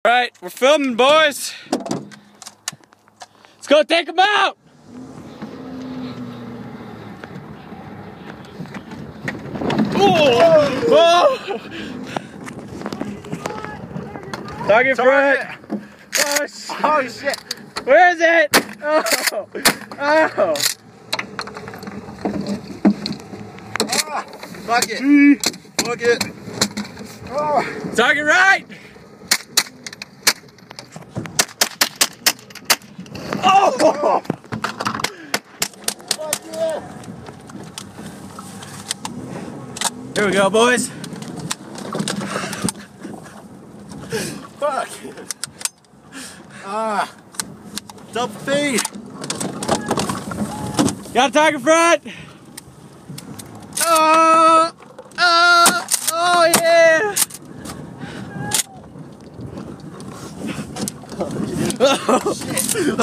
Alright, we're filming, boys. Let's go take them out. Oh! Target front. Oh shit. Oh shit. Where is it? Oh. Oh. Fuck it. Fuck it. Oh. Target right. Oh. Fuck yeah. Here we go, boys. Fuck. Double feed. Got a target front. Oh. Oh yeah. Oh, shit.